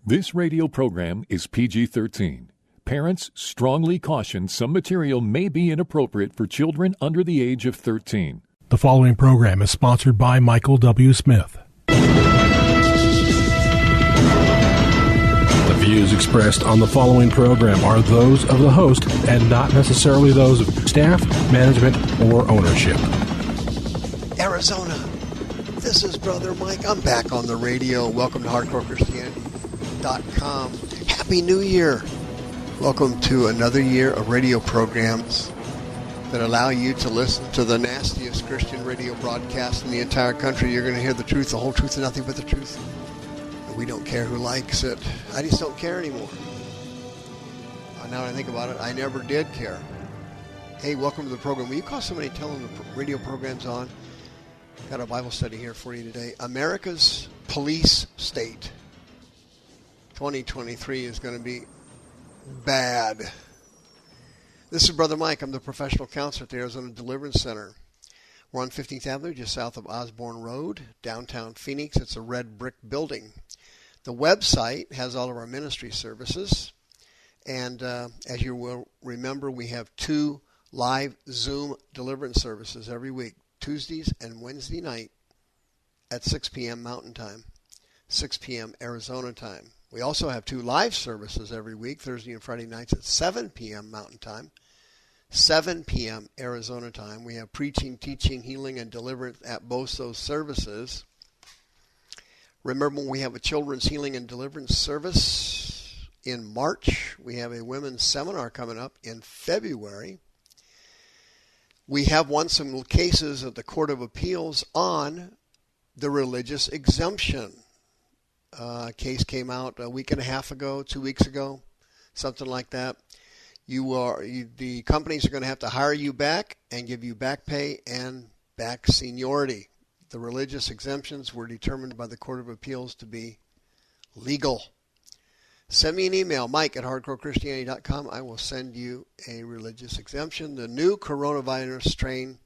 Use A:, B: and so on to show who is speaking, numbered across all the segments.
A: This radio program is PG-13. Parents strongly caution some material may be inappropriate for children under the age of 13.
B: The following program is sponsored by Michael W. Smith. The views expressed on the following program are those of the host and not necessarily those of staff, management, or ownership.
C: Arizona, this is Brother Mike. I'm back on the radio. Welcome to HardcoreChristianity.com. Happy New Year. Welcome to another year of radio programs that allow you to listen to the nastiest Christian radio broadcast in the entire country. You're going to hear the truth, the whole truth, and nothing but the truth. And we don't care who likes it. I just don't care anymore. Now that I think about it, I never did care. Hey, welcome to the program. Will you call somebody and tell them the radio program's on? Got a Bible study here for you today. America's police state. 2023 is going to be bad. This is Brother Mike. I'm the professional counselor at the Arizona Deliverance Center. We're on 15th Avenue, just south of Osborne Road, downtown Phoenix. It's a red brick building. The website has all of our ministry services. And as you will remember, we have 2 live Zoom deliverance services every week, Tuesdays and Wednesday night at 6 p.m. Mountain Time, 6 p.m. Arizona time. We also have 2 live services every week, Thursday and Friday nights at 7 p.m. Mountain Time, 7 p.m. Arizona time. We have preaching, teaching, healing, and deliverance at both those services. Remember, we have a children's healing and deliverance service in March. We have a women's seminar coming up in February. We have won some cases at the Court of Appeals on the religious exemption. A case came out a week and a half ago, 2 weeks ago, something like that. The companies are going to have to hire you back and give you back pay and back seniority. The religious exemptions were determined by the Court of Appeals to be legal. Send me an email, mike@hardcorechristianity.com. I will send you a religious exemption. The new coronavirus strain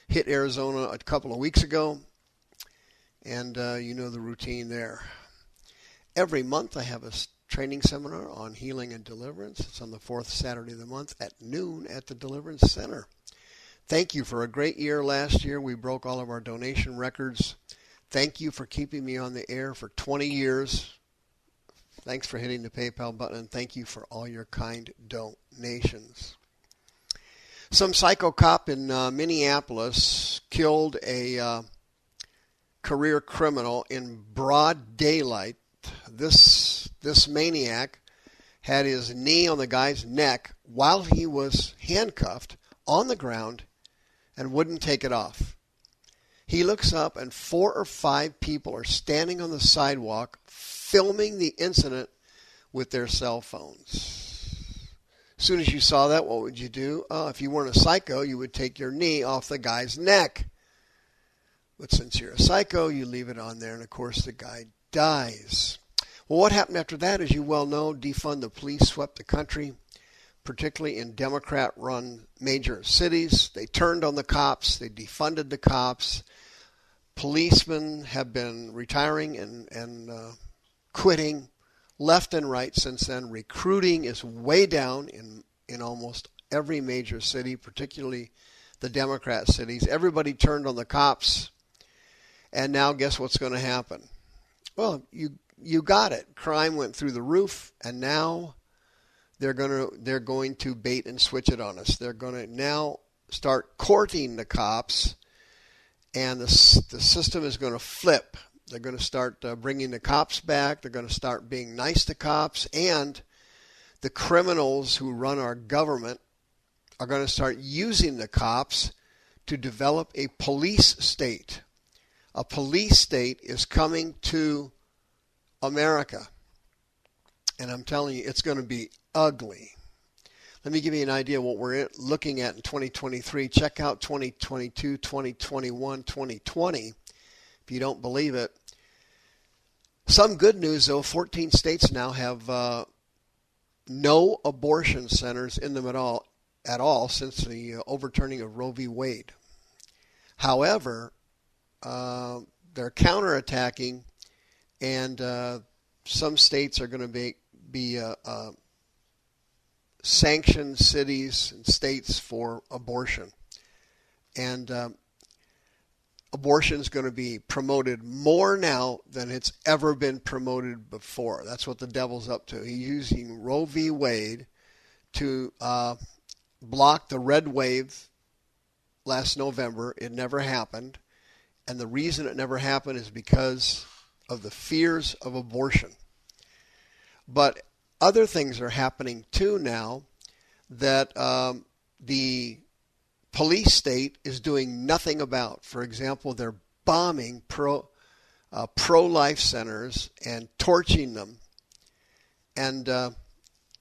C: hit Arizona a couple of weeks ago, and you know the routine there. Every month I have a training seminar on healing and deliverance. It's on the 4th Saturday of the month at noon at the Deliverance Center. Thank you for a great year last year. We broke all of our donation records. Thank you for keeping me on the air for 20 years. Thanks for hitting the PayPal button, and thank you for all your kind donations. Some psycho cop in Minneapolis killed a career criminal in broad daylight. This maniac had his knee on the guy's neck while he was handcuffed on the ground and wouldn't take it off. He looks up and 4 or 5 people are standing on the sidewalk filming the incident with their cell phones. As soon as you saw that, what would you do? If you weren't a psycho, you would take your knee off the guy's neck. But since you're a psycho, you leave it on there, and of course the guy dies. Well, what happened after that, as you well know, defund the police swept the country, particularly in Democrat-run major cities. They turned on the cops. They defunded the cops. Policemen have been retiring and quitting left and right since then. Recruiting is way down in almost every major city, particularly the Democrat cities. Everybody turned on the cops, and now guess what's going to happen? Well, you got it. Crime went through the roof, and now they're going to bait and switch it on us. They're going to now start courting the cops, and the system is going to flip. They're going to start bringing the cops back. They're going to start being nice to cops, and the criminals who run our government are going to start using the cops to develop a police state. A police state is coming to America. And I'm telling you, it's going to be ugly. Let me give you an idea of what we're looking at in 2023. Check out 2022, 2021, 2020. If you don't believe it. Some good news, though. 14 states now have no abortion centers in them at all since the overturning of Roe v. Wade. However, they're counterattacking, and some states are going to be sanctioned cities and states for abortion. And abortion is going to be promoted more now than it's ever been promoted before. That's what the devil's up to. He's using Roe v. Wade to block the red wave last November. It never happened. And the reason it never happened is because of the fears of abortion. But other things are happening too now that the police state is doing nothing about. For example, they're bombing pro-life centers and torching them, and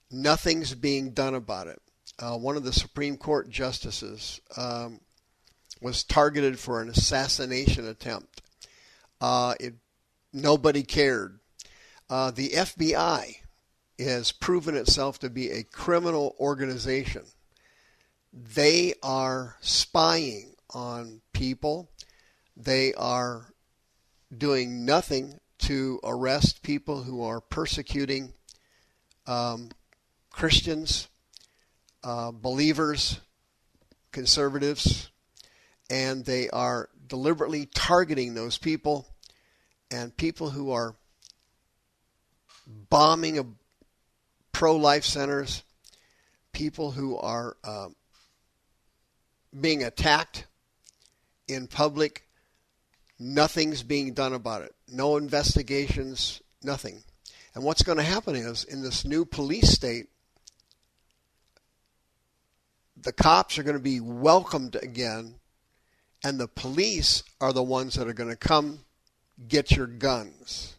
C: nothing's being done about it. One of the Supreme Court justices was targeted for an assassination attempt. Nobody cared. The FBI has proven itself to be a criminal organization. They are spying on people. They are doing nothing to arrest people who are persecuting Christians, believers, conservatives, and they are deliberately targeting those people, and people who are bombing pro-life centers, people who are being attacked in public. Nothing's being done about it. No investigations, nothing. And what's going to happen is, in this new police state, the cops are going to be welcomed again, and the police are the ones that are going to come get your guns.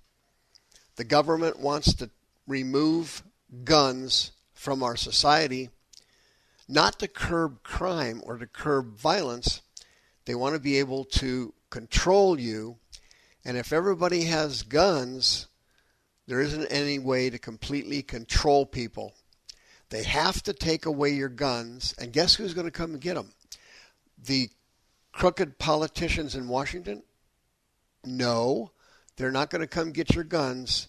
C: The government wants to remove guns from our society, not to curb crime or to curb violence. They want to be able to control you. And if everybody has guns, there isn't any way to completely control people. They have to take away your guns. And guess who's going to come and get them? The crooked politicians in Washington? No, they're not going to come get your guns.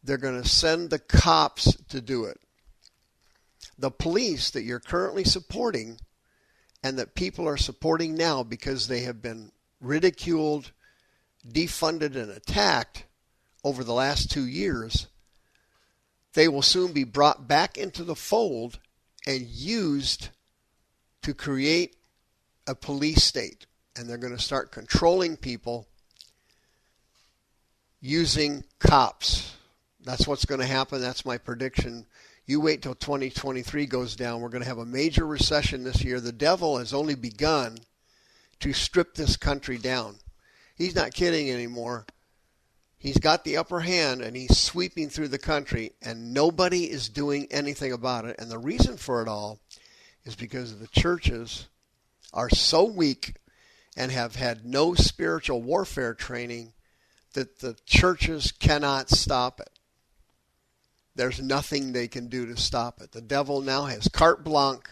C: They're going to send the cops to do it. The police that you're currently supporting and that people are supporting now because they have been ridiculed, defunded, and attacked over the last 2 years, they will soon be brought back into the fold and used to create a police state. And they're going to start controlling people using cops. That's what's going to happen. That's my prediction. You wait till 2023 goes down. We're going to have a major recession this year. The devil has only begun to strip this country down. He's not kidding anymore. He's got the upper hand, and he's sweeping through the country, and nobody is doing anything about it. And the reason for it all is because the churches are so weak and have had no spiritual warfare training that the churches cannot stop it. There's nothing they can do to stop it. The devil now has carte blanche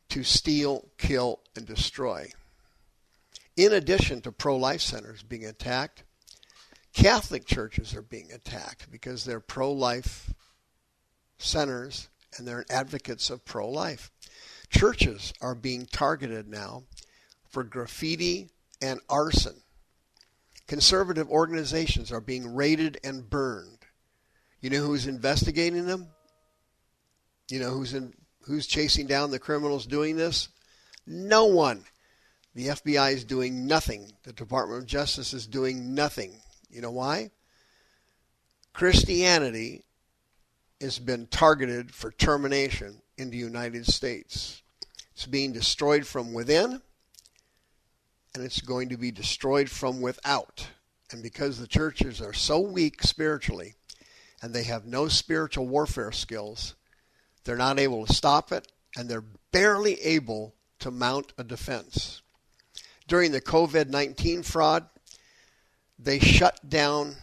C: to steal, kill, and destroy. In addition to pro-life centers being attacked, Catholic churches are being attacked because they're pro-life centers and they're advocates of pro-life. Churches are being targeted now for graffiti and arson. Conservative organizations are being raided and burned. You know who's investigating them? You know who's chasing down the criminals doing this? No one. The FBI is doing nothing. The Department of Justice is doing nothing. You know why? Christianity has been targeted for termination in the United States. It's being destroyed from within, and it's going to be destroyed from without. And because the churches are so weak spiritually, and they have no spiritual warfare skills, they're not able to stop it, and they're barely able to mount a defense. During the COVID-19 fraud, they shut down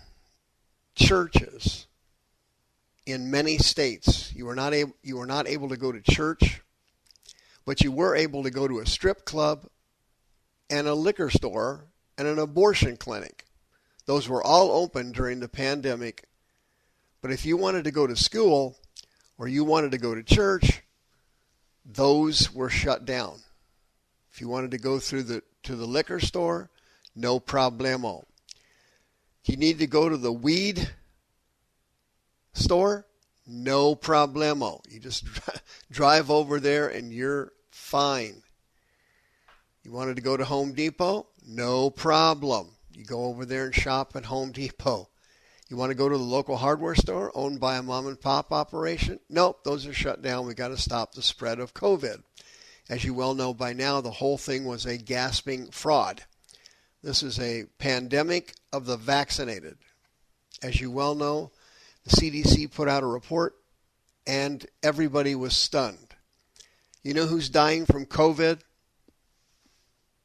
C: churches in many states. You were not able to go to church, but you were able to go to a strip club and a liquor store and an abortion clinic. Those were all open during the pandemic But if you wanted to go to school or you wanted to go to church, those were shut down. If you wanted to go to the liquor store, no problemo. You need to go to the weed store, no problemo. You just drive over there and you're fine. You wanted to go to Home Depot, no problem. You go over there and shop at Home Depot. You want to go to the local hardware store owned by a mom and pop operation? Nope, those are shut down. We got to stop the spread of COVID. As you well know by now, the whole thing was a gasping fraud. This is a pandemic of the vaccinated. As you well know, the CDC put out a report and everybody was stunned. You know who's dying from COVID?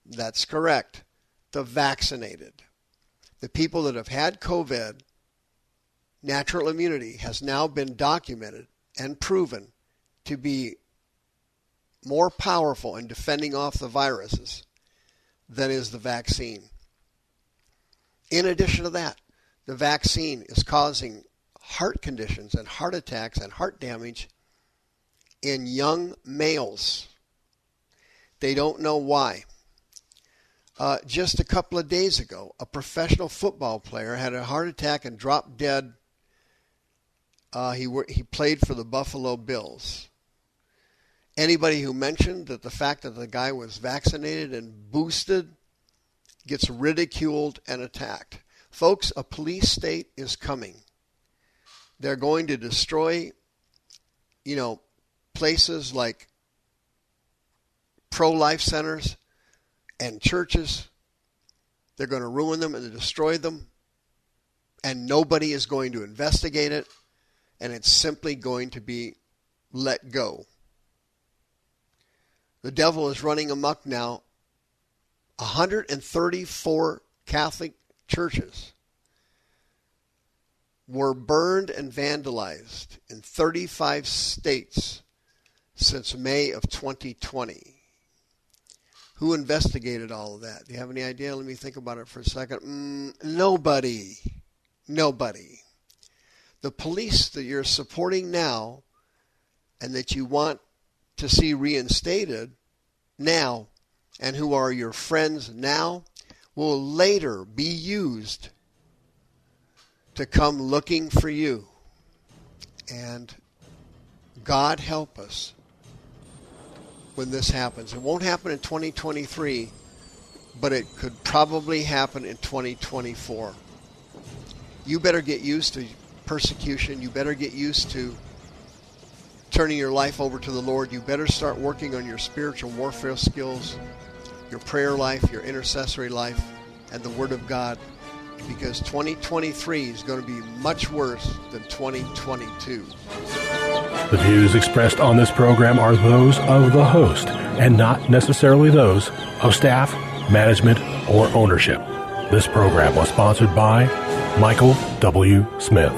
C: That's correct. The vaccinated. The people that have had COVID, natural immunity has now been documented and proven to be more powerful in defending off the viruses than is the vaccine. In addition to that, the vaccine is causing heart conditions and heart attacks and heart damage in young males. They don't know why. Just a couple of days ago, a professional football player had a heart attack and dropped dead. He played for the Buffalo Bills. Anybody who mentioned that the fact that the guy was vaccinated and boosted gets ridiculed and attacked. Folks, a police state is coming. They're going to destroy, places like pro-life centers and churches. They're going to ruin them and destroy them. And nobody is going to investigate it. And it's simply going to be let go. The devil is running amok now. 134 Catholic churches were burned and vandalized in 35 states since May of 2020. Who investigated all of that? Do you have any idea? Let me think about it for a second. Nobody. The police that you're supporting now and that you want to see reinstated now and who are your friends now will later be used to come looking for you. And God help us when this happens. It won't happen in 2023, but it could probably happen in 2024. You better get used to persecution. You better get used to turning your life over to the Lord. You better start working on your spiritual warfare skills, your prayer life, your intercessory life, and the Word of God, because 2023 is going to be much worse than 2022.
B: The views expressed on this program are those of the host and not necessarily those of staff, management, or ownership. This program was sponsored by Michael W. Smith.